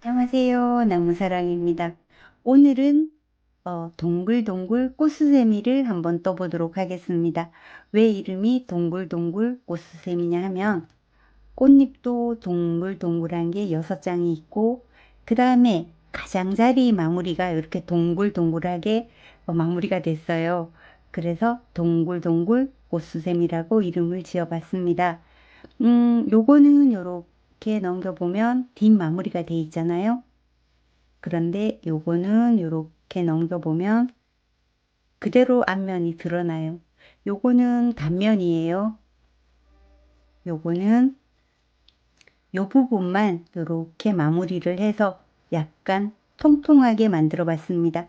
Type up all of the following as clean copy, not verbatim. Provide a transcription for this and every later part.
안녕하세요. 나무사랑입니다. 오늘은 동글동글 꽃수세미를 한번 떠보도록 하겠습니다. 왜 이름이 동글동글 꽃수세미냐 하면 꽃잎도 동글동글한 게 6장이 있고 그 다음에 가장자리 마무리가 이렇게 동글동글하게 마무리가 됐어요. 그래서 동글동글 꽃수세미라고 이름을 지어봤습니다. 요거는 요렇게 넘겨보면 뒷 마무리가 돼 있잖아요. 그런데 요거는 요렇게 넘겨보면 그대로 앞면이 드러나요. 요거는 단면이에요. 요거는 요 부분만 요렇게 마무리를 해서 약간 통통하게 만들어 봤습니다.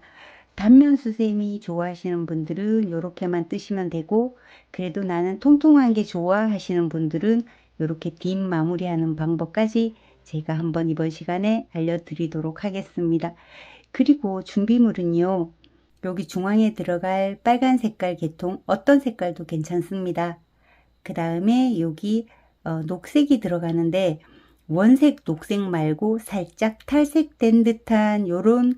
단면 수세미 좋아하시는 분들은 요렇게만 뜨시면 되고, 그래도 나는 통통한 게 좋아 하시는 분들은 요렇게 뒷 마무리하는 방법까지 제가 한번 이번 시간에 알려드리도록 하겠습니다. 그리고 준비물은요, 여기 중앙에 들어갈 빨간 색깔 계통 어떤 색깔도 괜찮습니다. 그 다음에 여기 녹색이 들어가는데 원색 녹색 말고 살짝 탈색된 듯한 요런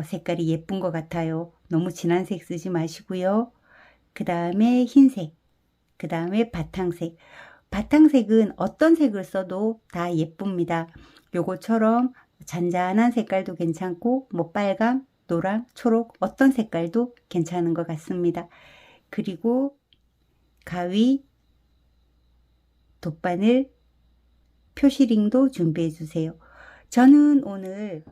색깔이 예쁜 것 같아요. 너무 진한 색 쓰지 마시고요. 그 다음에 흰색, 그 다음에 바탕색. 바탕색은 어떤 색을 써도 다 예쁩니다. 요거처럼 잔잔한 색깔도 괜찮고 뭐 빨강, 노랑, 초록 어떤 색깔도 괜찮은 것 같습니다. 그리고 가위, 돗바늘, 표시링도 준비해 주세요. 저는 오늘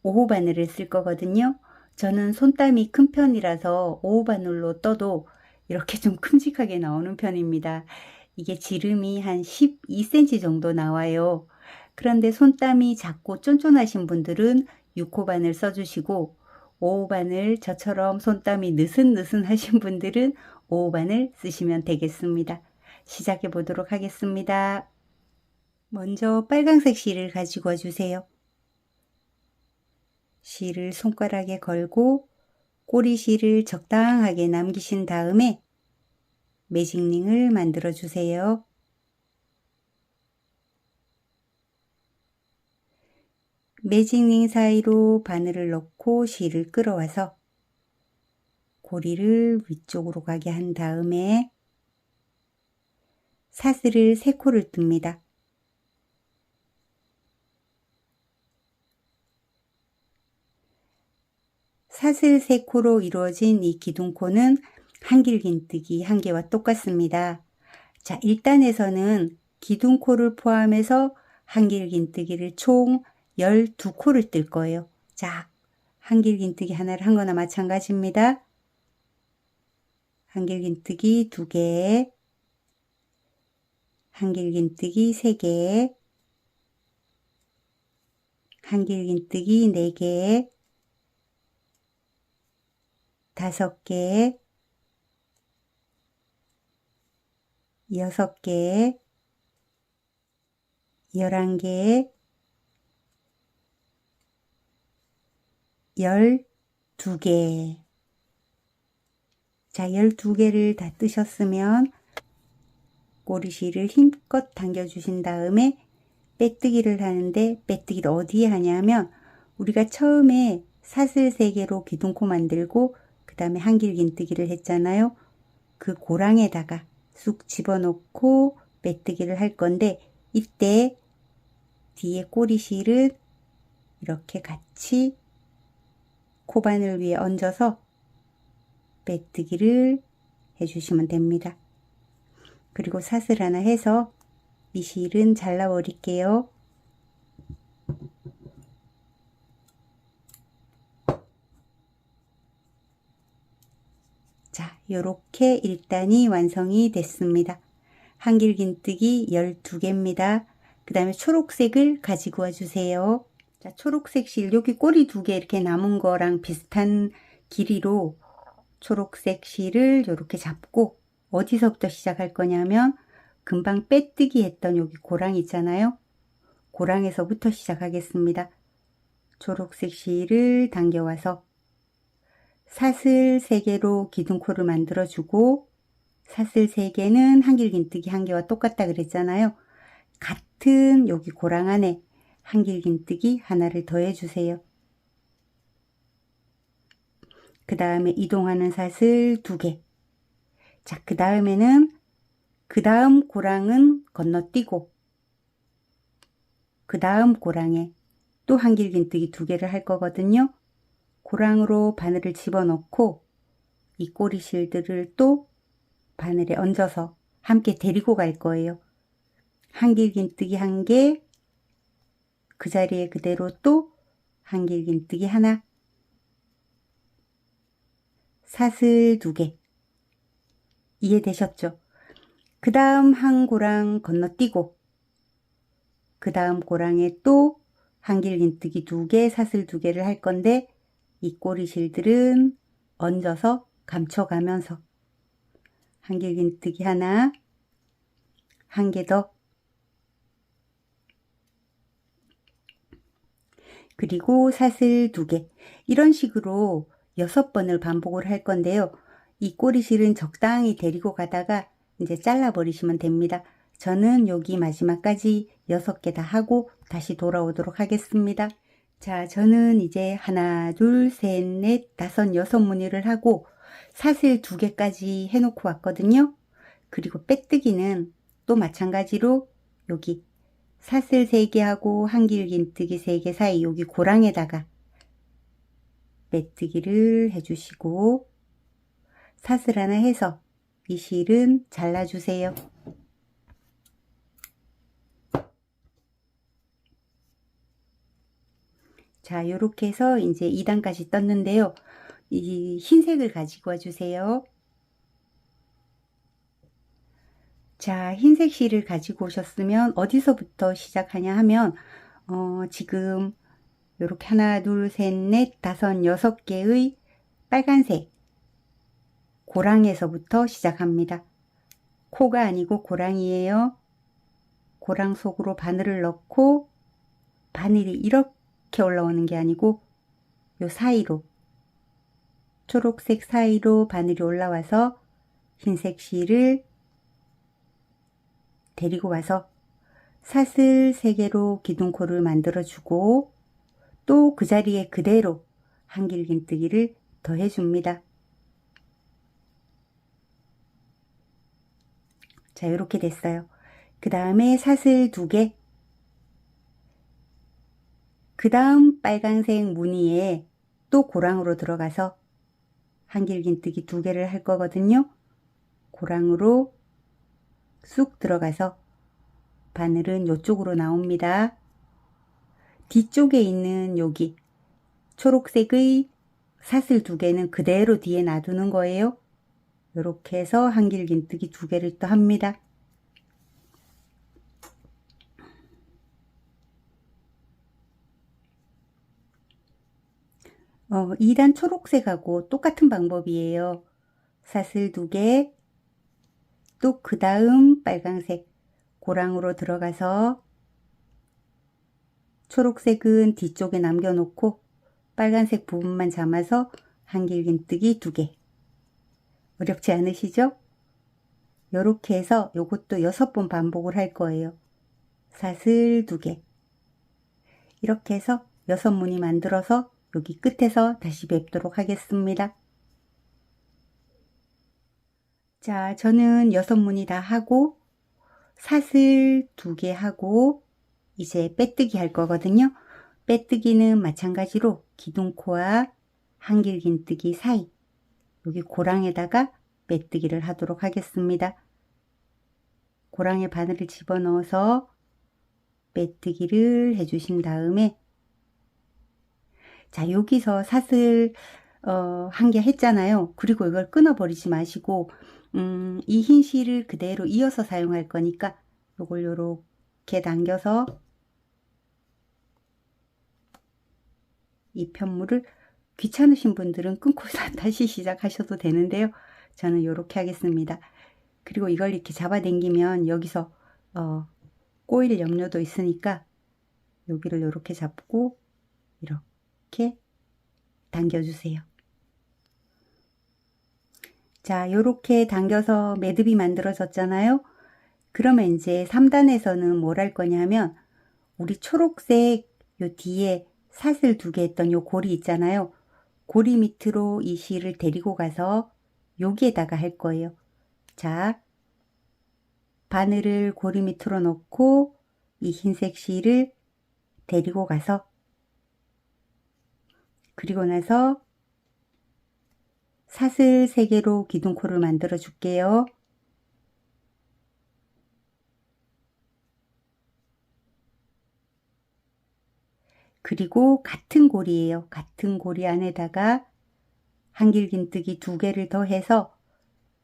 5호 바늘을 쓸 거거든요. 저는 손땀이 큰 편이라서 5호 바늘로 떠도 이렇게 좀 큼직하게 나오는 편입니다. 이게 지름이 한 12cm 정도 나와요. 그런데 손땀이 작고 쫀쫀하신 분들은 6호 바늘 써주시고 5호 바늘, 저처럼 손땀이 느슨느슨하신 분들은 5호 바늘 쓰시면 되겠습니다. 시작해 보도록 하겠습니다. 먼저 빨강색 실을 가지고 와주세요. 실을 손가락에 걸고 꼬리실을 적당하게 남기신 다음에 매직링을 만들어 주세요. 매직링 사이로 바늘을 넣고 실을 끌어와서 고리를 위쪽으로 가게 한 다음에 사슬을 3코를 뜹니다. 사슬 3코로 이루어진 이 기둥코는 한길긴뜨기 1개와 똑같습니다. 자, 1단에서는 기둥코를 포함해서 한길긴뜨기를 총 12코를 뜰 거예요. 자, 한길긴뜨기 하나를 한 거나 마찬가지입니다. 한길긴뜨기 2개, 한길긴뜨기 3개, 한길긴뜨기 4개, 5개, 6개, 11개, 12개. 자, 12개를 다 뜨셨으면 꼬리실을 힘껏 당겨주신 다음에 빼뜨기를 하는데, 빼뜨기를 어디에 하냐면 우리가 처음에 사슬 3개로 기둥코 만들고 그 다음에 한길긴뜨기를 했잖아요. 그 고랑에다가 쑥 집어넣고 빼뜨기를 할 건데, 이때 뒤에 꼬리실은 이렇게 같이 코바늘 위에 얹어서 빼뜨기를 해주시면 됩니다. 그리고 사슬 하나 해서 이 실은 잘라 버릴게요. 자, 요렇게 1단이 완성이 됐습니다. 한길긴뜨기 12개입니다. 그 다음에 초록색을 가지고 와주세요. 자, 초록색 실, 여기 꼬리 2개 이렇게 남은 거랑 비슷한 길이로 초록색 실을 이렇게 잡고 어디서부터 시작할 거냐면 금방 빼뜨기 했던 여기 고랑 있잖아요. 고랑에서부터 시작하겠습니다. 초록색 실을 당겨와서 사슬 3개로 기둥코를 만들어주고, 사슬 3개는 한길긴뜨기 1개와 똑같다 그랬잖아요. 같은 여기 고랑 안에 한길긴뜨기 하나를 더해 주세요. 그 다음에 이동하는 사슬 2개. 자, 그 다음에는 그 다음 고랑은 건너뛰고 그 다음 고랑에 또 한길긴뜨기 2개를 할 거거든요. 고랑으로 바늘을 집어넣고 이 꼬리실들을 또 바늘에 얹어서 함께 데리고 갈 거예요. 한길긴뜨기 1개, 그 자리에 그대로 또 한길긴뜨기 하나, 사슬 2개. 이해되셨죠? 그 다음 한 고랑 건너뛰고 그 다음 고랑에 또 한길긴뜨기 2개, 사슬 2개를 할 건데 이 꼬리실들은 얹어서 감춰가면서 한길긴뜨기 하나, 한 개 더, 그리고 사슬 2개. 이런 식으로 6번을 반복을 할 건데요. 이 꼬리실은 적당히 데리고 가다가 이제 잘라 버리시면 됩니다. 저는 여기 마지막까지 6개 다 하고 다시 돌아오도록 하겠습니다. 자, 저는 이제 하나, 둘, 셋, 넷, 다섯, 6무늬를 하고 사슬 2개까지 해놓고 왔거든요. 그리고 빼뜨기는 또 마찬가지로 여기 사슬 3개 하고 한길긴뜨기 3개 사이 여기 고랑에다가 빼뜨기를 해주시고 사슬 하나 해서 이 실은 잘라주세요. 자, 요렇게 해서 이제 2단까지 떴는데요. 이 흰색을 가지고 와주세요. 자, 흰색 실을 가지고 오셨으면 어디서부터 시작하냐 하면 지금 요렇게 하나, 둘, 셋, 넷, 다섯, 6개의 빨간색 고랑에서부터 시작합니다. 코가 아니고 고랑이에요. 고랑 속으로 바늘을 넣고 바늘이 이렇게 올라오는 게 아니고 요 사이로 초록색 사이로 바늘이 올라와서 흰색 실을 데리고 와서 사슬 3개로 기둥코를 만들어 주고 또 그 자리에 그대로 한길긴뜨기를 더해 줍니다. 자, 이렇게 됐어요. 그 다음에 사슬 2개, 그 다음 빨간색 무늬에 또 고랑으로 들어가서 한길긴뜨기 2개를 할 거거든요. 고랑으로 쑥 들어가서 바늘은 이쪽으로 나옵니다. 뒤쪽에 있는 여기 초록색의 사슬 2개는 그대로 뒤에 놔두는 거예요. 이렇게 해서 한길긴뜨기 2개를 또 합니다. 어, 2단 초록색하고 똑같은 방법이에요. 사슬 2개, 또 그 다음 빨간색 고랑으로 들어가서 초록색은 뒤쪽에 남겨놓고 빨간색 부분만 잡아서 한길긴뜨기 2개. 어렵지 않으시죠? 이렇게 해서 요것도 6번 반복을 할 거예요. 사슬 2개. 이렇게 해서 6무늬 만들어서 여기 끝에서 다시 뵙도록 하겠습니다. 자, 저는 6무늬 다 하고 사슬 2개 하고 이제 빼뜨기 할 거거든요. 빼뜨기는 마찬가지로 기둥코와 한길긴뜨기 사이 여기 고랑에다가 빼뜨기를 하도록 하겠습니다. 고랑에 바늘을 집어넣어서 빼뜨기를 해주신 다음에 자, 여기서 사슬 1개 했잖아요. 그리고 이걸 끊어버리지 마시고 이 흰 실을 그대로 이어서 사용할 거니까 요걸 요렇게 당겨서 이 편물을 귀찮으신 분들은 끊고 다시 시작하셔도 되는데요. 저는 요렇게 하겠습니다. 그리고 이걸 이렇게 잡아당기면 여기서 꼬일 염려도 있으니까 여기를 요렇게 잡고 이렇게 당겨주세요. 자, 요렇게 당겨서 매듭이 만들어졌잖아요. 그러면 이제 3단에서는 뭘 할 거냐면 우리 초록색 요 뒤에 사슬 2개 했던 요 고리 있잖아요. 고리 밑으로 이 실을 데리고 가서 여기에다가 할 거예요. 자, 바늘을 고리 밑으로 넣고 이 흰색 실을 데리고 가서, 그리고 나서 사슬 3개로 기둥코를 만들어 줄게요. 그리고 같은 고리예요. 같은 고리 안에다가 한길긴뜨기 2개를 더해서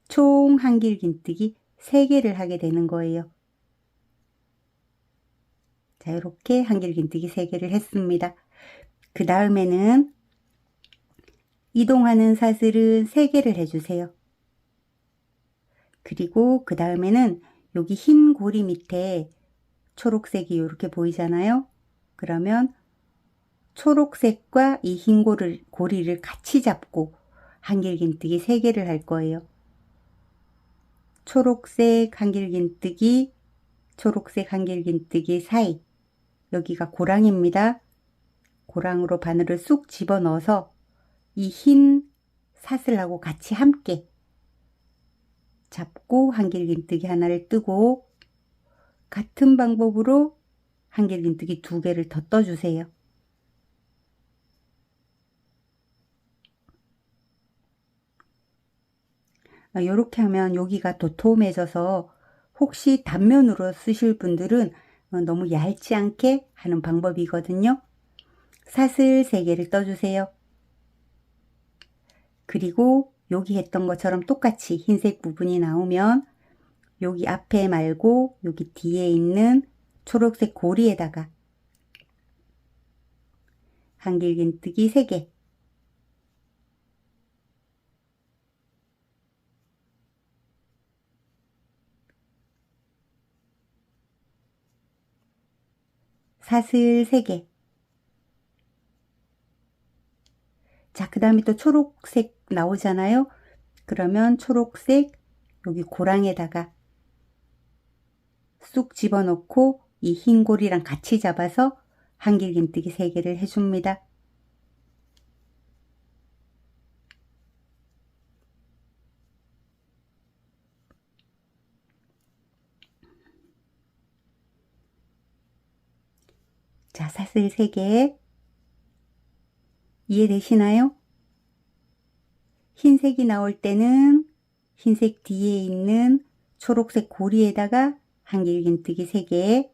총 한길긴뜨기 3개를 하게 되는 거예요. 자, 이렇게 한길긴뜨기 3개를 했습니다. 그 다음에는 이동하는 사슬은 3개를 해주세요. 그리고 그 다음에는 여기 흰 고리 밑에 초록색이 이렇게 보이잖아요. 그러면 초록색과 이 흰 고리를 같이 잡고 한길긴뜨기 3개를 할 거예요. 초록색 한길긴뜨기, 초록색 한길긴뜨기 사이, 여기가 고랑입니다. 고랑으로 바늘을 쑥 집어넣어서 이 흰 사슬하고 같이 함께 잡고 한길긴뜨기 하나를 뜨고, 같은 방법으로 한길긴뜨기 2개를 더 떠주세요. 이렇게 하면 여기가 도톰해져서 혹시 단면으로 쓰실 분들은 너무 얇지 않게 하는 방법이거든요. 사슬 3개를 떠주세요. 그리고 여기 했던 것처럼 똑같이 흰색 부분이 나오면 여기 앞에 말고 여기 뒤에 있는 초록색 고리에다가 한길긴뜨기 3개, 사슬 3개. 자, 그 다음에 또 초록색 나오잖아요. 그러면 초록색 여기 고랑에다가 쑥 집어넣고 이 흰 고리랑 같이 잡아서 한길긴뜨기 3개를 해줍니다. 자, 사슬 3개 이해되시나요? 흰색이 나올 때는 흰색 뒤에 있는 초록색 고리에다가 한길긴뜨기 3개,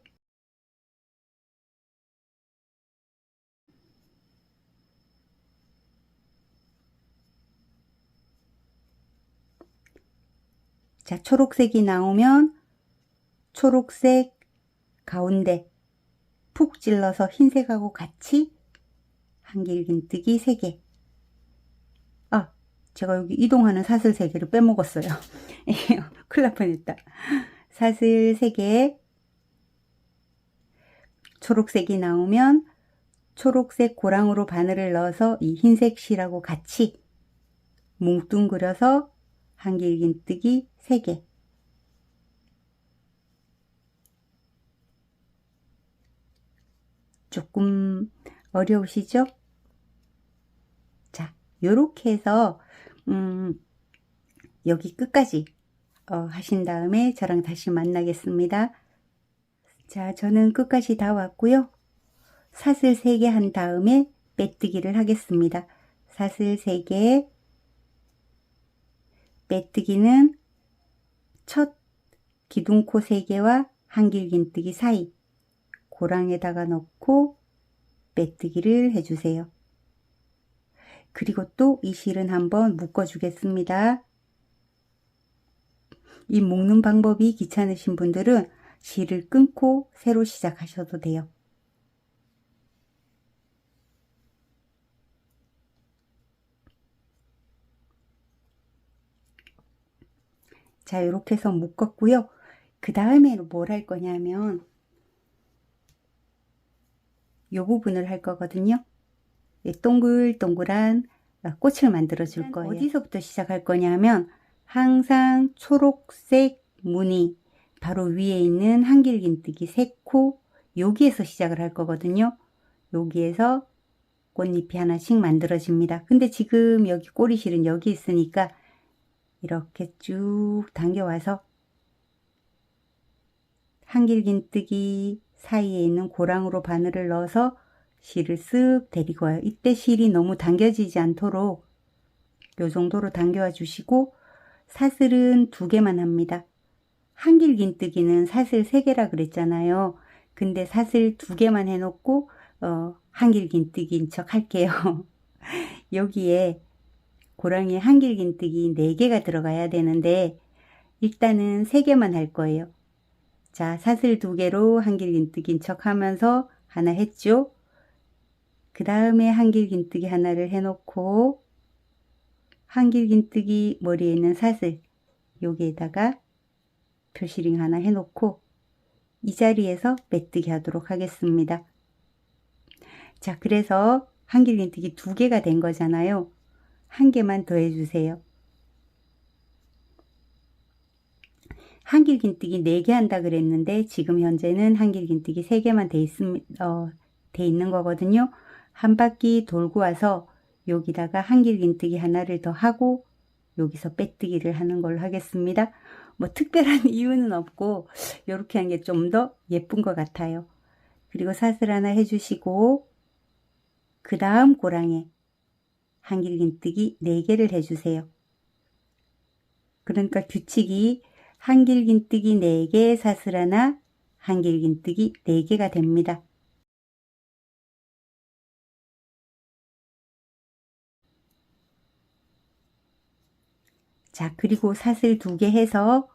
자, 초록색이 나오면 초록색 가운데 푹 찔러서 흰색하고 같이 한길긴뜨기 3개. 아, 제가 여기 이동하는 사슬 3개를 빼먹었어요. 큰일 날 뻔했다. 사슬 3개, 초록색이 나오면 초록색 고랑으로 바늘을 넣어서 이 흰색 실하고 같이 뭉뚱그려서 한길긴뜨기 3개. 조금 어려우시죠? 자, 요렇게 해서 여기 끝까지 하신 다음에 저랑 다시 만나겠습니다. 자, 저는 끝까지 다 왔고요. 사슬 3개 한 다음에 빼뜨기를 하겠습니다. 사슬 3개, 빼뜨기는 첫 기둥코 3개와 한길긴뜨기 사이 고랑에다가 넣고 빼뜨기를 해주세요. 그리고 또 이 실은 한번 묶어 주겠습니다. 이 묶는 방법이 귀찮으신 분들은 실을 끊고 새로 시작하셔도 돼요. 자, 이렇게 해서 묶었고요. 그 다음에 뭘 할 거냐면 이 부분을 할 거거든요. 동글동글한 꽃을 만들어 줄 거예요. 어디서부터 시작할 거냐면 항상 초록색 무늬 바로 위에 있는 한길긴뜨기 3코 여기에서 시작을 할 거거든요. 여기에서 꽃잎이 하나씩 만들어집니다. 근데 지금 여기 꼬리실은 여기 있으니까 이렇게 쭉 당겨와서 한길긴뜨기 사이에 있는 고랑으로 바늘을 넣어서 실을 쓱 데리고 와요. 이때 실이 너무 당겨지지 않도록 요 정도로 당겨와 주시고, 사슬은 2개만 합니다. 한길긴뜨기는 사슬 3개라 그랬잖아요. 근데 사슬 2개만 해놓고 한길긴뜨기인 척 할게요. 여기에 고랑이 한길긴뜨기 4개가 들어가야 되는데 일단은 3개만 할 거예요. 자, 사슬 2개로 한길긴뜨기인 척 하면서 하나 했죠. 그 다음에 한길긴뜨기 하나를 해놓고 한길긴뜨기 머리에 있는 사슬 여기에다가 표시링 하나 해놓고 이 자리에서 빼뜨기 하도록 하겠습니다. 자, 그래서 한길긴뜨기 2개가 된 거잖아요. 1개만 더 해주세요. 한길긴뜨기 4개 한다 그랬는데 지금 현재는 한길긴뜨기 3개만 돼 있는 거거든요. 한 바퀴 돌고 와서 여기다가 한길긴뜨기 하나를 더 하고 여기서 빼뜨기를 하는 걸로 하겠습니다. 뭐 특별한 이유는 없고 이렇게 한 게 좀 더 예쁜 것 같아요. 그리고 사슬 하나 해주시고 그 다음 고랑에 한길긴뜨기 4개를 해주세요. 그러니까 규칙이 한길긴뜨기 4개, 사슬 하나, 한길긴뜨기 4개가 됩니다. 자, 그리고 사슬 2개 해서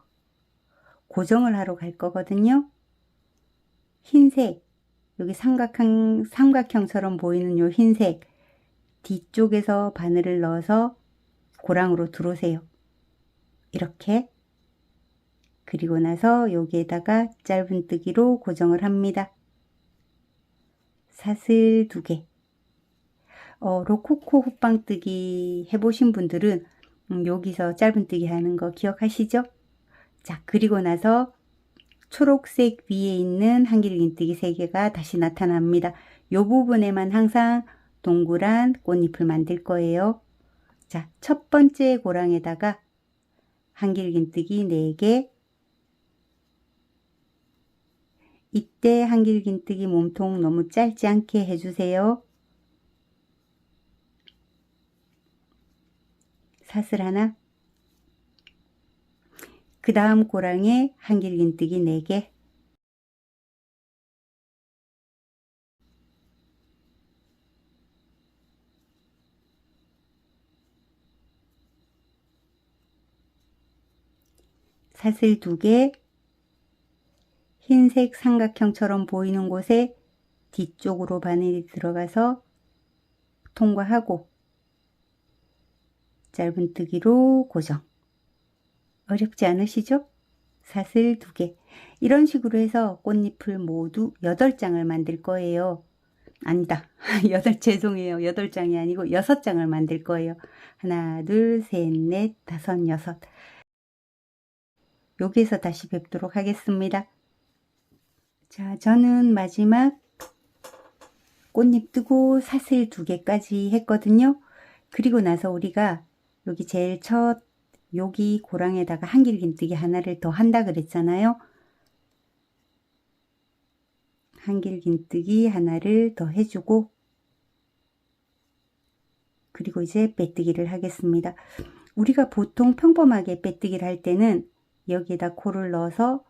고정을 하러 갈 거거든요. 흰색, 여기 삼각형처럼 보이는 요 흰색 뒤쪽에서 바늘을 넣어서 고랑으로 들어오세요. 이렇게. 그리고 나서 여기에다가 짧은뜨기로 고정을 합니다. 사슬 2개. 로코코 호빵뜨기 해보신 분들은 여기서 짧은뜨기 하는 거 기억하시죠? 자, 그리고 나서 초록색 위에 있는 한길긴뜨기 3개가 다시 나타납니다. 이 부분에만 항상 동그란 꽃잎을 만들 거예요. 자, 첫 번째 고랑에다가 한길긴뜨기 4개. 이때 한길긴뜨기 몸통 너무 짧지 않게 해주세요. 사슬 하나. 그 다음 고랑에 한길긴뜨기 4개. 사슬 2개. 흰색 삼각형처럼 보이는 곳에 뒤쪽으로 바늘이 들어가서 통과하고 짧은뜨기로 고정. 어렵지 않으시죠? 사슬 2개. 이런 식으로 해서 꽃잎을 모두 8장을 만들 거예요. 아니다. 죄송해요. 8장이 아니고 6장을 만들 거예요. 하나, 둘, 셋, 넷, 다섯, 여섯. 여기에서 다시 뵙도록 하겠습니다. 자, 저는 마지막 꽃잎 뜨고 사슬 2개까지 했거든요. 그리고 나서 우리가 여기 제일 첫 여기 고랑에다가 한길긴뜨기 하나를 더 한다 그랬잖아요. 한길긴뜨기 하나를 더 해주고 그리고 이제 빼뜨기를 하겠습니다. 우리가 보통 평범하게 빼뜨기를 할 때는 여기에다 코를 넣어서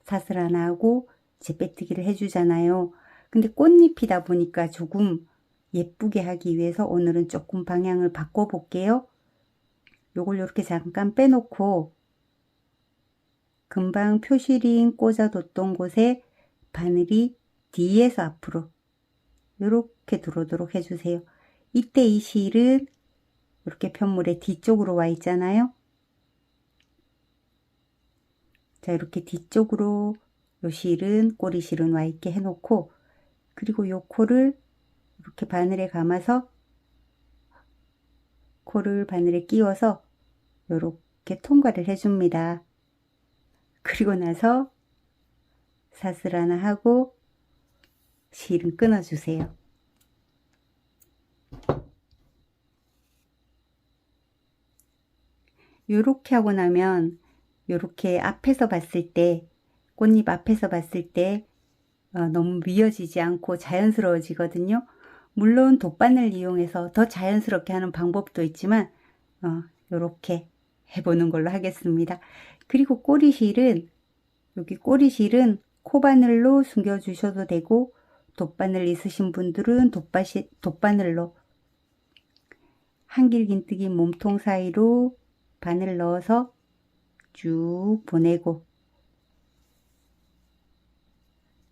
사슬 하나 하고 이제 빼뜨기를 해주잖아요. 근데 꽃잎이다 보니까 조금 예쁘게 하기 위해서 오늘은 조금 방향을 바꿔 볼게요. 요걸 이렇게 잠깐 빼놓고 금방 표시링 꽂아뒀던 곳에 바늘이 뒤에서 앞으로 이렇게 들어오도록 해주세요. 이때 이 실은 이렇게 편물의 뒤쪽으로 와 있잖아요. 자, 이렇게 뒤쪽으로 요 실은 꼬리 실은 와 있게 해놓고 그리고 요 코를 이렇게 바늘에 감아서 코를 바늘에 끼워서 이렇게 통과를 해줍니다. 그리고 나서 사슬 하나 하고 실은 끊어주세요. 요렇게 하고 나면 요렇게 앞에서 봤을 때, 꽃잎 앞에서 봤을 때 너무 미어지지 않고 자연스러워지거든요. 물론 돗바늘 이용해서 더 자연스럽게 하는 방법도 있지만 요렇게 해보는 걸로 하겠습니다. 그리고 꼬리실은, 여기 꼬리실은 코바늘로 숨겨주셔도 되고, 돗바늘 있으신 분들은 돗바늘로 한길긴뜨기 몸통 사이로 바늘 넣어서 쭉 보내고,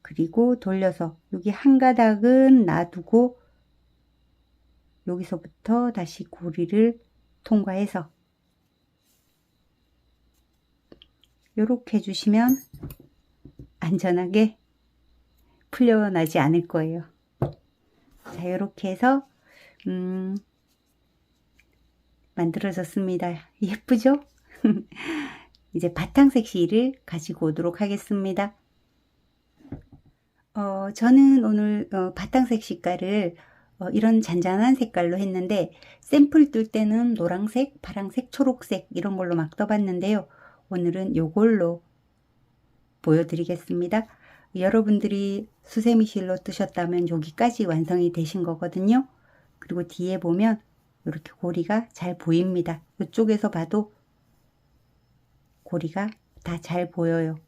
그리고 돌려서 여기 한 가닥은 놔두고 여기서부터 다시 고리를 통과해서 이렇게 해주시면 안전하게 풀려나지 않을 거예요. 자, 이렇게 해서 만들어졌습니다. 예쁘죠? 이제 바탕색 실을 가지고 오도록 하겠습니다. 저는 오늘 바탕색 색깔을 이런 잔잔한 색깔로 했는데, 샘플 뜰 때는 노란색, 파란색, 초록색 이런 걸로 막 떠봤는데요. 오늘은 요걸로 보여드리겠습니다. 여러분들이 수세미 실로 뜨셨다면 여기까지 완성이 되신 거거든요. 그리고 뒤에 보면 이렇게 고리가 잘 보입니다. 이쪽에서 봐도 고리가 다 잘 보여요.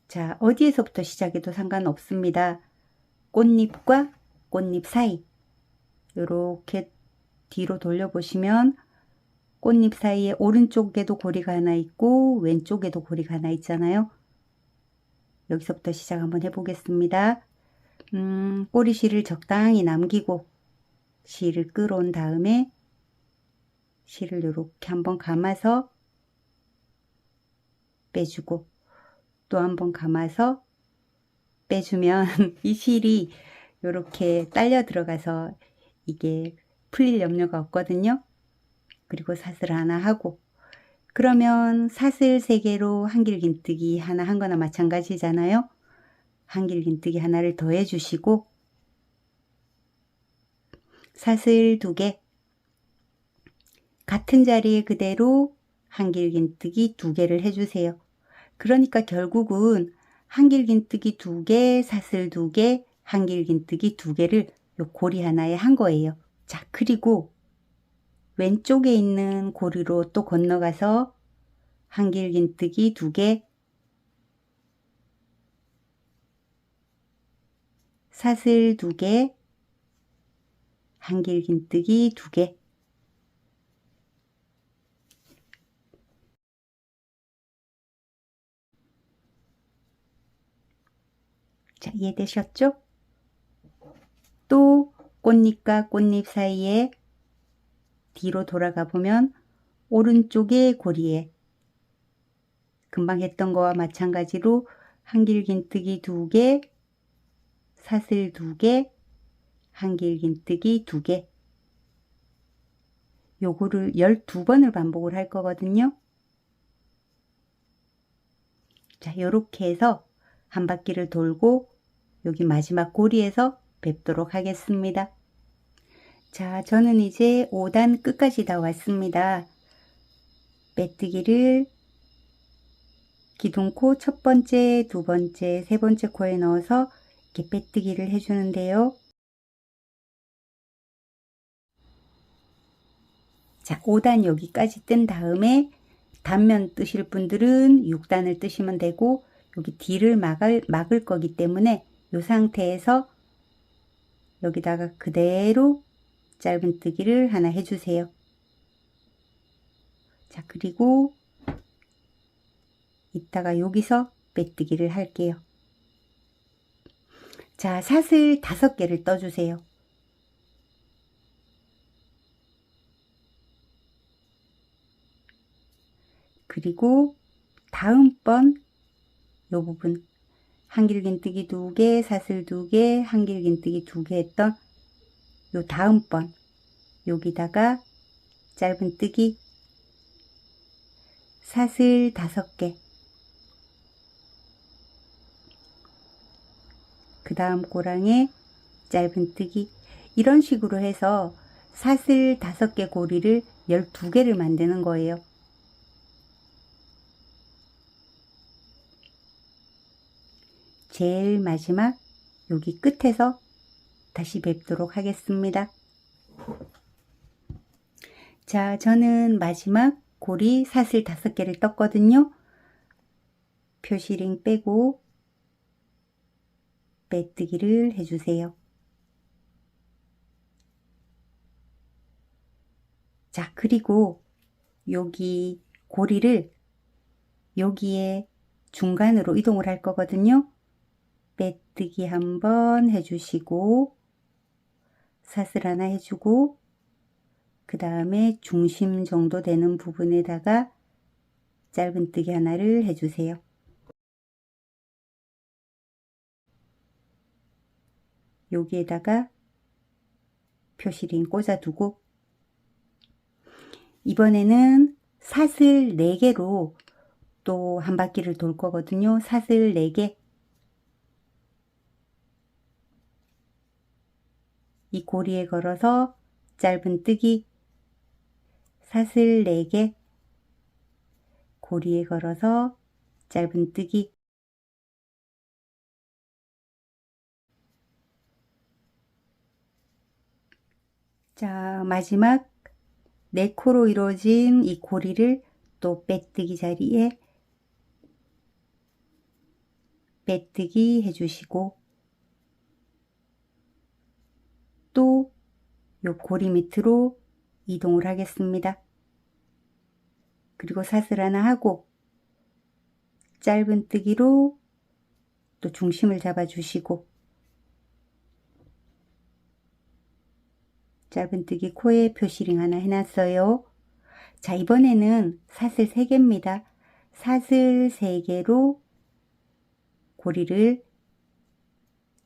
자, 어디에서부터 시작해도 상관없습니다. 꽃잎과 꽃잎 사이 이렇게 뒤로 돌려보시면 꽃잎 사이에 오른쪽에도 고리가 하나 있고 왼쪽에도 고리가 하나 있잖아요. 여기서부터 시작 한번 해보겠습니다. 꼬리실을 적당히 남기고 실을 끌어온 다음에 실을 이렇게 한번 감아서 빼주고 또 한번 감아서 빼주면 이 실이 이렇게 딸려 들어가서 이게 풀릴 염려가 없거든요. 그리고 사슬 하나 하고, 그러면 사슬 3개로 한길긴뜨기 하나 한 거나 마찬가지잖아요. 한길긴뜨기 하나를 더 해주시고 사슬 2개 같은 자리에 그대로 한길긴뜨기 2개를 해주세요. 그러니까 결국은 한길긴뜨기 2개, 사슬 2개, 한길긴뜨기 2개를 요 고리 하나에 한 거예요. 자, 그리고 왼쪽에 있는 고리로 또 건너가서 한길긴뜨기 2개, 사슬 2개, 한길긴뜨기 2개. 자, 이해되셨죠? 또 꽃잎과 꽃잎 사이에 뒤로 돌아가 보면 오른쪽의 고리에 금방 했던 거와 마찬가지로 한길긴뜨기 2개, 사슬 2개, 한길긴뜨기 2개, 요거를 12번을 반복을 할 거거든요. 자, 요렇게 해서 한 바퀴를 돌고 여기 마지막 고리에서 뵙도록 하겠습니다. 자, 저는 이제 5단 끝까지 다 왔습니다. 메뜨기를 기둥코 첫 번째, 두 번째, 세 번째 코에 넣어서 이렇게 빼뜨기를 해주는데요. 자, 5단 여기까지 뜬 다음에 단면 뜨실 분들은 6단을 뜨시면 되고, 여기 뒤를 막을 거기 때문에 이 상태에서 여기다가 그대로 짧은 뜨기를 하나 해주세요. 자, 그리고 이따가 여기서 빼뜨기를 할게요. 자, 사슬 5개를 떠주세요. 그리고 다음번 요 부분 한길긴뜨기 2개, 사슬 2개, 한길긴뜨기 2개 했던 요 다음번 여기다가 짧은 뜨기 사슬 5개, 그 다음 꼬랑에 짧은뜨기, 이런 식으로 해서 사슬 5개 고리를 12개를 만드는 거예요. 제일 마지막 여기 끝에서 다시 뵙도록 하겠습니다. 자, 저는 마지막 고리 사슬 5개를 떴거든요. 표시링 빼고 빼뜨기를 해주세요. 자, 그리고 여기 고리를 여기에 중간으로 이동을 할 거거든요. 빼뜨기 한번 해주시고 사슬 하나 해주고 그 다음에 중심 정도 되는 부분에다가 짧은뜨기 하나를 해주세요. 여기에다가 표시링 꽂아두고 이번에는 사슬 4개로 또 한 바퀴를 돌 거거든요. 사슬 4개. 이 고리에 걸어서 짧은뜨기, 사슬 4개, 고리에 걸어서 짧은뜨기, 자, 마지막 4코로 이루어진 이 고리를 또 빼뜨기 자리에 빼뜨기 해주시고 또 요 고리 밑으로 이동을 하겠습니다. 그리고 사슬 하나 하고 짧은뜨기로 또 중심을 잡아주시고 짧은뜨기 코에 표시링 하나 해놨어요. 자, 이번에는 사슬 3개입니다. 사슬 3개로 고리를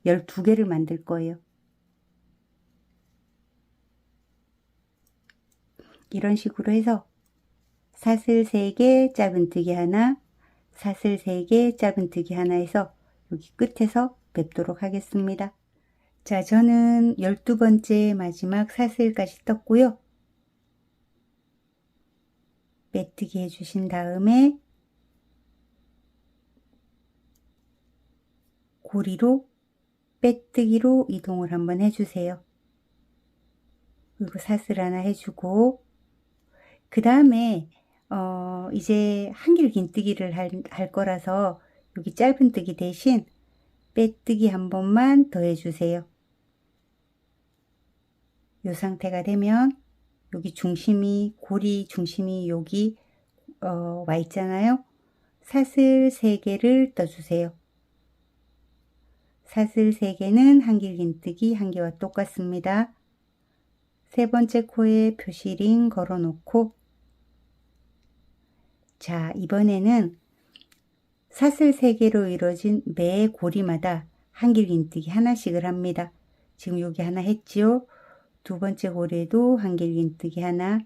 12개를 만들 거예요. 이런 식으로 해서 사슬 3개 짧은뜨기 하나, 사슬 3개 짧은뜨기 하나 해서 여기 끝에서 뵙도록 하겠습니다. 자, 저는 12번째 마지막 사슬까지 떴고요. 빼뜨기 해주신 다음에 고리로 빼뜨기로 이동을 한번 해주세요. 그리고 사슬 하나 해주고 그 다음에 이제 한길긴뜨기를 할 거라서 여기 짧은뜨기 대신 빼뜨기 한 번만 더 해주세요. 이 상태가 되면 여기 중심이 고리 중심이 여기 와 있잖아요. 사슬 3개를 떠주세요. 사슬 3개는 한길긴뜨기 1개와 똑같습니다. 세 번째 코에 표시링 걸어 놓고 자, 이번에는 사슬 3개로 이루어진 매 고리마다 한길긴뜨기 하나씩을 합니다. 지금 여기 하나 했지요. 두 번째 고리에도 한길긴뜨기 하나,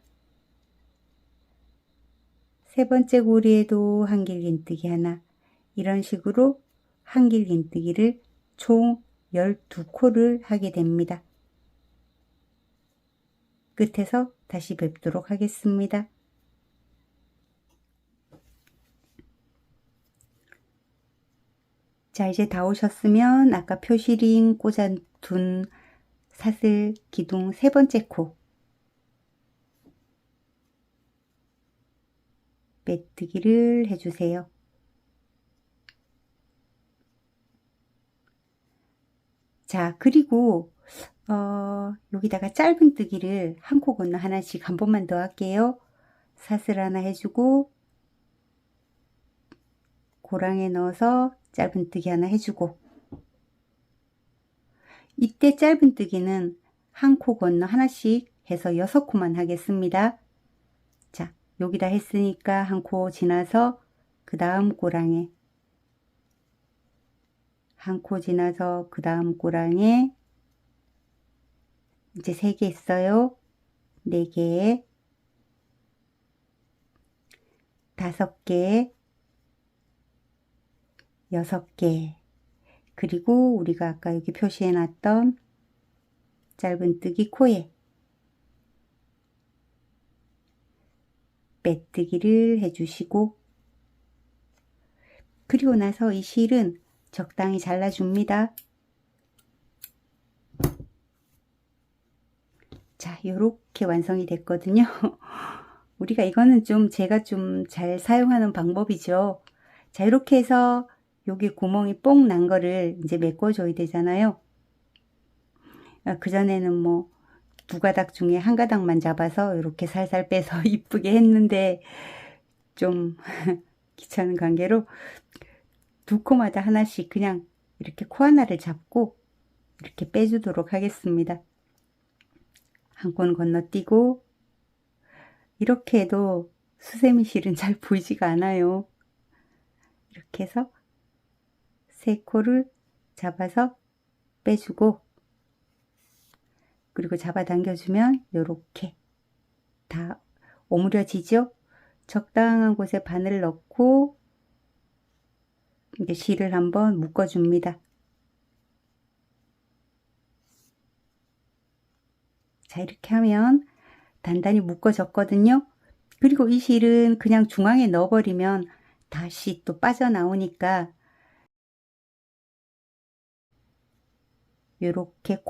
세 번째 고리에도 한길긴뜨기 하나, 이런 식으로 한길긴뜨기를 총 12코를 하게 됩니다. 끝에서 다시 뵙도록 하겠습니다. 자, 이제 다 오셨으면 아까 표시링 꽂아둔 사슬 기둥 3번째 코 빼뜨기를 해주세요. 자, 그리고 여기다가 짧은뜨기를 한 코 건너 하나씩 한 번만 더 할게요. 사슬 하나 해주고 고랑에 넣어서 짧은뜨기 하나 해주고 이때 짧은뜨기는 한 코 건너 하나씩 해서 6코만 하겠습니다. 자, 여기다 했으니까 한 코 지나서 그 다음 꼬랑에 한 코 지나서 그 다음 꼬랑에 이제 3개 했어요. 4개, 5개, 6개. 그리고 우리가 아까 여기 표시해 놨던 짧은뜨기 코에 빼뜨기를 해주시고, 그리고 나서 이 실은 적당히 잘라줍니다. 자, 요렇게 완성이 됐거든요. 우리가 이거는 제가 좀 잘 사용하는 방법이죠. 자, 이렇게 해서 여기 구멍이 뽕 난 거를 이제 메꿔줘야 되잖아요. 그전에는 뭐 두 가닥 중에 한 가닥만 잡아서 이렇게 살살 빼서 이쁘게 했는데 좀 귀찮은 관계로 두 코마다 하나씩 그냥 이렇게 코 하나를 잡고 이렇게 빼주도록 하겠습니다. 한 코는 건너뛰고, 이렇게 해도 수세미 실은 잘 보이지가 않아요. 이렇게 해서 세 코를 잡아서 빼주고, 그리고 잡아당겨주면 이렇게 다 오므려지죠. 적당한 곳에 바늘 넣고 이제 실을 한번 묶어줍니다. 자, 이렇게 하면 단단히 묶어졌거든요. 그리고 이 실은 그냥 중앙에 넣어버리면 다시 또 빠져나오니까 요렇게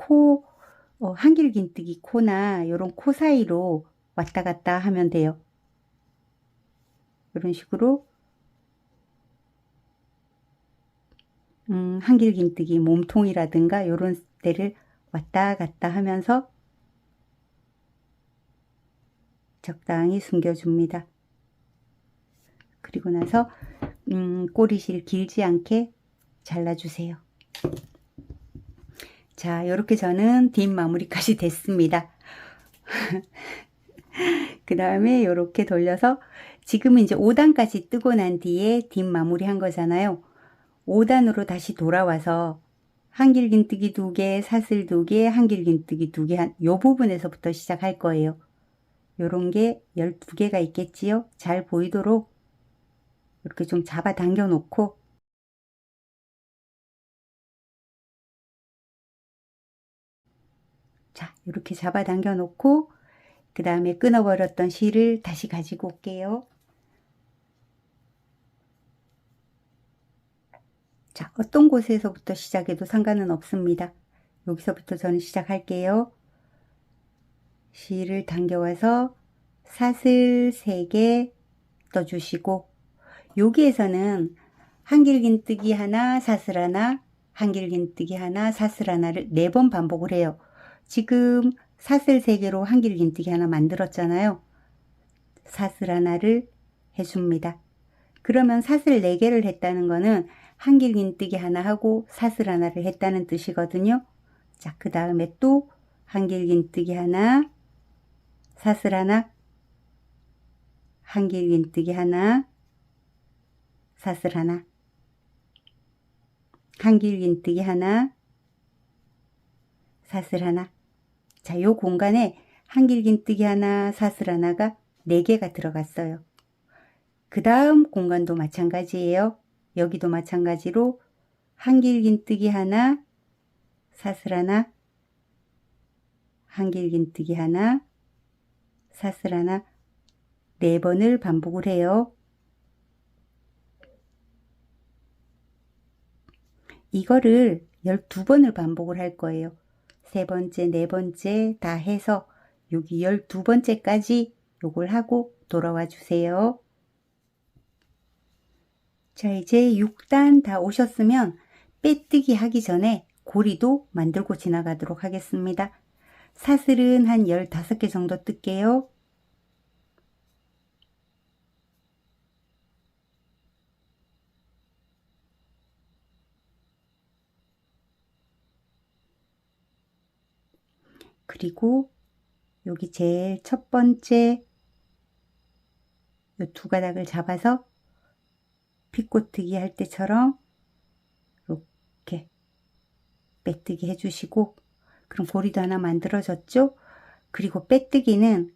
한길긴뜨기 코나 요런 코 사이로 왔다 갔다 하면 돼요. 이런 식으로 한길긴뜨기 몸통이라든가 요런 데를 왔다 갔다 하면서 적당히 숨겨줍니다. 그리고 나서 꼬리실 길지 않게 잘라주세요. 자, 이렇게 저는 뒷 마무리까지 됐습니다. 그 다음에 이렇게 돌려서 지금은 이제 5단까지 뜨고 난 뒤에 뒷 마무리 한 거잖아요. 5단으로 다시 돌아와서 한길긴뜨기 2개, 사슬 2개, 한길긴뜨기 2개 요 부분에서부터 시작할 거예요. 요런 게 12개가 있겠지요. 잘 보이도록 이렇게 좀 잡아 당겨 놓고, 자, 이렇게 잡아 당겨 놓고 그 다음에 끊어버렸던 실을 다시 가지고 올게요. 자, 어떤 곳에서부터 시작해도 상관은 없습니다. 여기서부터 저는 시작할게요. 실을 당겨와서 사슬 3개 떠주시고, 여기에서는 한길긴뜨기 하나, 사슬 하나, 한길긴뜨기 하나, 사슬 하나를 4번 반복을 해요. 지금 사슬 3개로 한길긴뜨기 하나 만들었잖아요. 사슬 하나를 해줍니다. 그러면 사슬 4개를 했다는 거는 한길긴뜨기 하나 하고 사슬 하나를 했다는 뜻이거든요. 자, 그 다음에 또 한길긴뜨기 하나, 사슬 하나, 한길긴뜨기 하나, 사슬 하나, 한길긴뜨기 하나, 사슬 하나. 자, 요 공간에 한길긴뜨기 하나, 사슬 하나가 4개가 들어갔어요. 그 다음 공간도 마찬가지예요. 여기도 마찬가지로 한길긴뜨기 하나, 사슬 하나, 한길긴뜨기 하나, 사슬 하나 4번을 반복을 해요. 이거를 12번을 반복을 할 거예요. 3번째, 4번째 다 해서 여기 12번째까지 요걸 하고 돌아와 주세요. 자, 이제 6단 다 오셨으면 빼뜨기 하기 전에 고리도 만들고 지나가도록 하겠습니다. 사슬은 한 15개 정도 뜰게요. 그리고 여기 제일 첫 번째 요 2가닥을 잡아서 피꼬뜨기 할 때처럼 이렇게 빼뜨기 해주시고, 그럼 고리도 하나 만들어졌죠? 그리고 빼뜨기는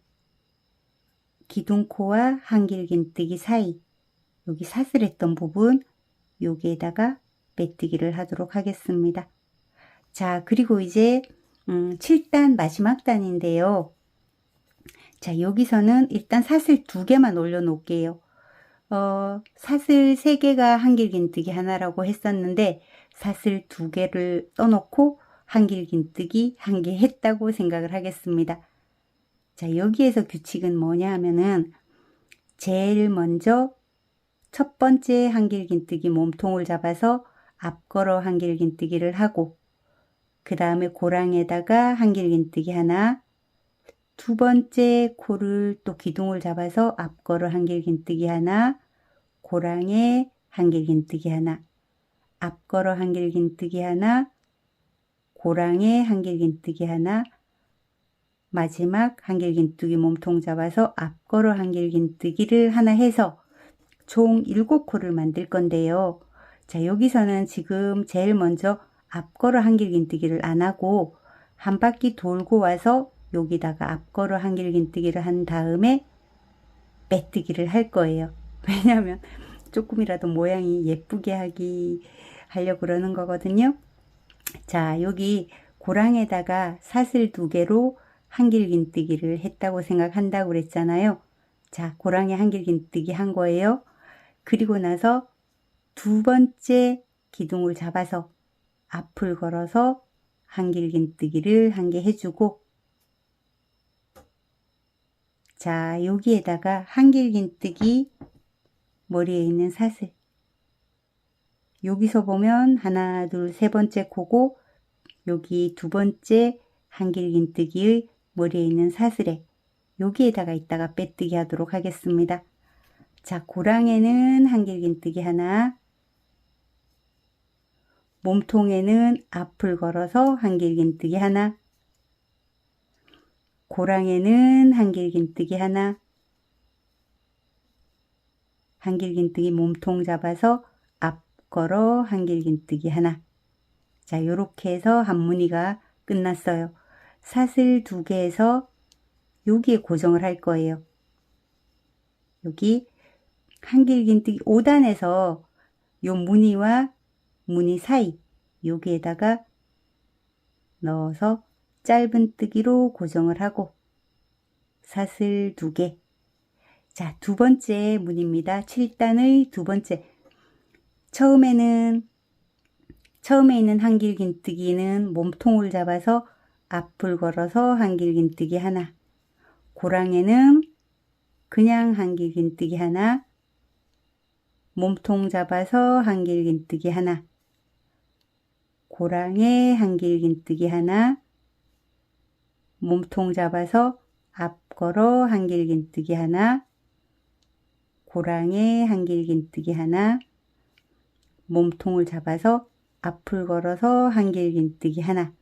기둥코와 한길긴뜨기 사이 여기 사슬했던 부분 여기에다가 빼뜨기를 하도록 하겠습니다. 자, 그리고 이제 7단 마지막 단인데요. 자, 여기서는 일단 사슬 2개만 올려 놓을게요. 사슬 3개가 한길긴뜨기 하나라고 했었는데 사슬 2개를 떠놓고 한길긴뜨기 1개 했다고 생각을 하겠습니다. 자, 여기에서 규칙은 뭐냐 하면은 제일 먼저 첫 번째 한길긴뜨기 몸통을 잡아서 앞걸어 한길긴뜨기를 하고 그 다음에 고랑에다가 한길긴뜨기 하나, 두 번째 코를 또 기둥을 잡아서 앞걸어 한길긴뜨기 하나, 고랑에 한길긴뜨기 하나, 앞걸어 한길긴뜨기 하나, 고랑에 한길긴뜨기 하나, 마지막 한길긴뜨기 몸통 잡아서 앞걸어 한길긴뜨기를 하나 해서 총 7코를 만들 건데요. 자, 여기서는 지금 제일 먼저 앞걸어 한길긴뜨기를 안 하고 한 바퀴 돌고 와서 여기다가 앞걸어 한길긴뜨기를 한 다음에 빼뜨기를 할 거예요. 왜냐하면 조금이라도 모양이 예쁘게 하려고 그러는 거거든요. 자, 여기 고랑에다가 사슬 2개로 한길긴뜨기를 했다고 생각한다고 그랬잖아요. 자, 고랑에 한길긴뜨기 한 거예요. 그리고 나서 두 번째 기둥을 잡아서 앞을 걸어서 한길긴뜨기를 1개 해주고 자, 여기에다가 한길긴뜨기 머리에 있는 사슬 여기서 보면 하나, 둘, 세 번째 코고 여기 두 번째 한길긴뜨기의 머리에 있는 사슬에 여기에다가 이따가 빼뜨기 하도록 하겠습니다. 자, 고랑에는 한길긴뜨기 하나, 몸통에는 앞을 걸어서 한길긴뜨기 하나, 고랑에는 한길긴뜨기 하나, 한길긴뜨기 몸통 잡아서 앞 걸어 한길긴뜨기 하나. 자, 요렇게 해서 한 무늬가 끝났어요. 사슬 2개에서 여기에 고정을 할 거예요. 여기 한길긴뜨기 5단에서 요 무늬와 무늬 사이 여기에다가 넣어서 짧은 뜨기로 고정을 하고 사슬 2개. 자, 두 번째 무늬입니다. 7단의 두 번째. 처음에 있는 한길긴뜨기는 몸통을 잡아서 앞을 걸어서 한길긴뜨기 하나, 고랑에는 그냥 한길긴뜨기 하나, 몸통 잡아서 한길긴뜨기 하나, 고랑에 한길긴뜨기 하나, 몸통 잡아서 앞걸어 한길긴뜨기 하나, 고랑에 한길긴뜨기 하나, 몸통을 잡아서 앞을 걸어서 한길긴뜨기 하나.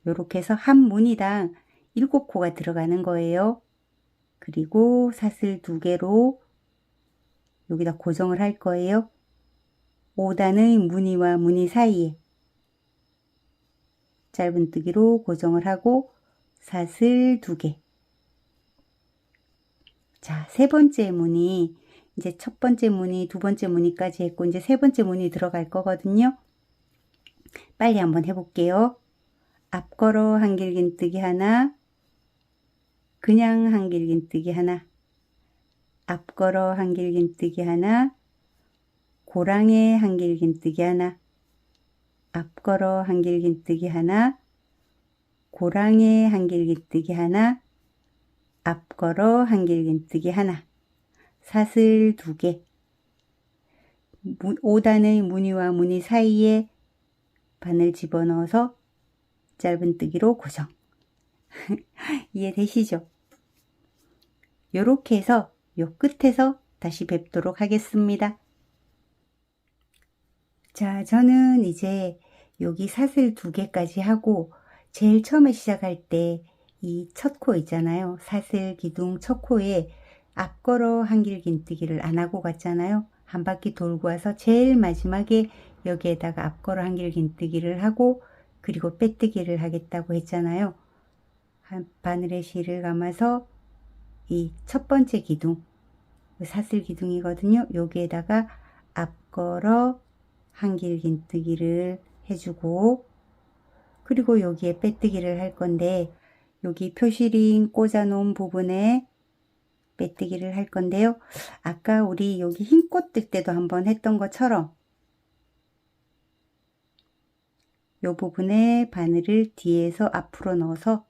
요렇게 해서 한 무늬당 7코가 들어가는 거예요. 그리고 사슬 2개로 여기다 고정을 할 거예요. 5단의 무늬와 무늬 사이에 짧은 뜨기로 고정을 하고 사슬 2개. 자, 세 번째 무늬. 이제 첫 번째 무늬, 두 번째 무늬까지 했고 이제 세 번째 무늬 들어갈 거거든요. 빨리 한번 해볼게요. 앞걸어 한길긴뜨기 하나, 그냥 한길긴뜨기 하나, 앞걸어 한길긴뜨기 하나, 고랑에 한길긴뜨기 하나, 앞걸어 한길긴뜨기 하나, 고랑에 한길긴뜨기 하나, 앞걸어 한길긴뜨기 하나, 사슬 2개, 5단의 무늬와 무늬 사이에 바늘 집어넣어서 짧은 뜨기로 고정. 이해되시죠? 요렇게 해서 요 끝에서 다시 뵙도록 하겠습니다. 자, 저는 이제 여기 사슬 2개까지 하고 제일 처음에 시작할 때 이 첫 코 있잖아요. 사슬 기둥 첫 코에 앞걸어 한길긴뜨기를 안 하고 갔잖아요. 한 바퀴 돌고 와서 제일 마지막에 여기에다가 앞걸어 한길긴뜨기를 하고 그리고 빼뜨기를 하겠다고 했잖아요. 바늘에 실을 감아서 이 첫 번째 기둥 사슬 기둥이거든요. 여기에다가 앞걸어 한길긴뜨기를 해주고, 그리고 여기에 빼뜨기를 할 건데, 여기 표시링 꽂아 놓은 부분에 빼뜨기를 할 건데요. 아까 우리 여기 흰꽃 뜰 때도 한번 했던 것처럼 이 부분에 바늘을 뒤에서 앞으로 넣어서,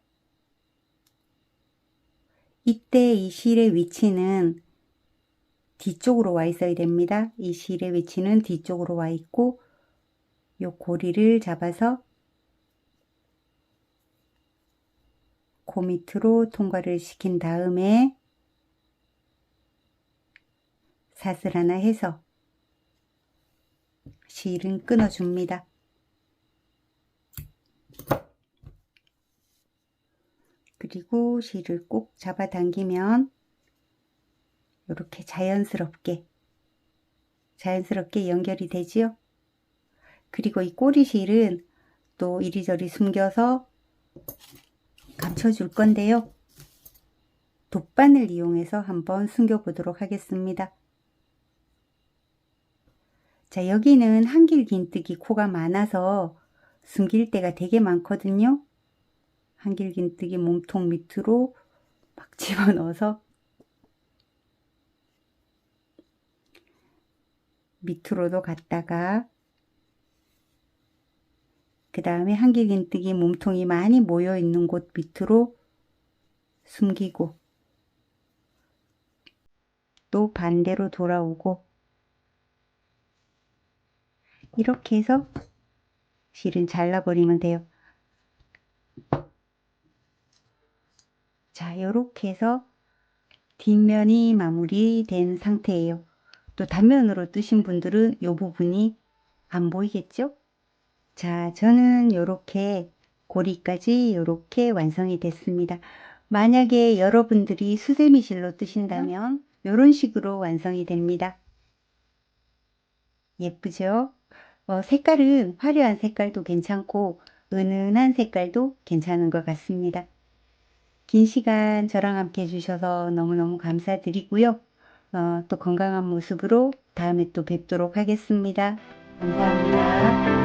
이때 이 실의 위치는 뒤쪽으로 와 있어야 됩니다. 이 실의 위치는 뒤쪽으로 와 있고, 이 고리를 잡아서 그 밑으로 통과를 시킨 다음에 사슬 하나 해서 실은 끊어줍니다. 그리고 실을 꼭 잡아당기면 이렇게 자연스럽게 연결이 되지요. 그리고 이 꼬리실은 또 이리저리 숨겨서 감춰줄 건데요. 돗바늘 이용해서 한번 숨겨 보도록 하겠습니다. 자, 여기는 한길긴뜨기 코가 많아서 숨길 때가 되게 많거든요. 한길긴뜨기 몸통 밑으로 막 집어넣어서 밑으로도 갔다가, 그 다음에 한길긴뜨기 몸통이 많이 모여 있는 곳 밑으로 숨기고, 또 반대로 돌아오고, 이렇게 해서 실은 잘라버리면 돼요. 자, 이렇게 해서 뒷면이 마무리된 상태예요. 또 단면으로 뜨신 분들은 이 부분이 안 보이겠죠? 자, 저는 이렇게 고리까지 이렇게 완성이 됐습니다. 만약에 여러분들이 수세미실로 뜨신다면 이런 식으로 완성이 됩니다. 예쁘죠? 색깔은 화려한 색깔도 괜찮고 은은한 색깔도 괜찮은 것 같습니다. 긴 시간 저랑 함께 해주셔서 너무너무 감사드리고요. 또 건강한 모습으로 다음에 또 뵙도록 하겠습니다. 감사합니다.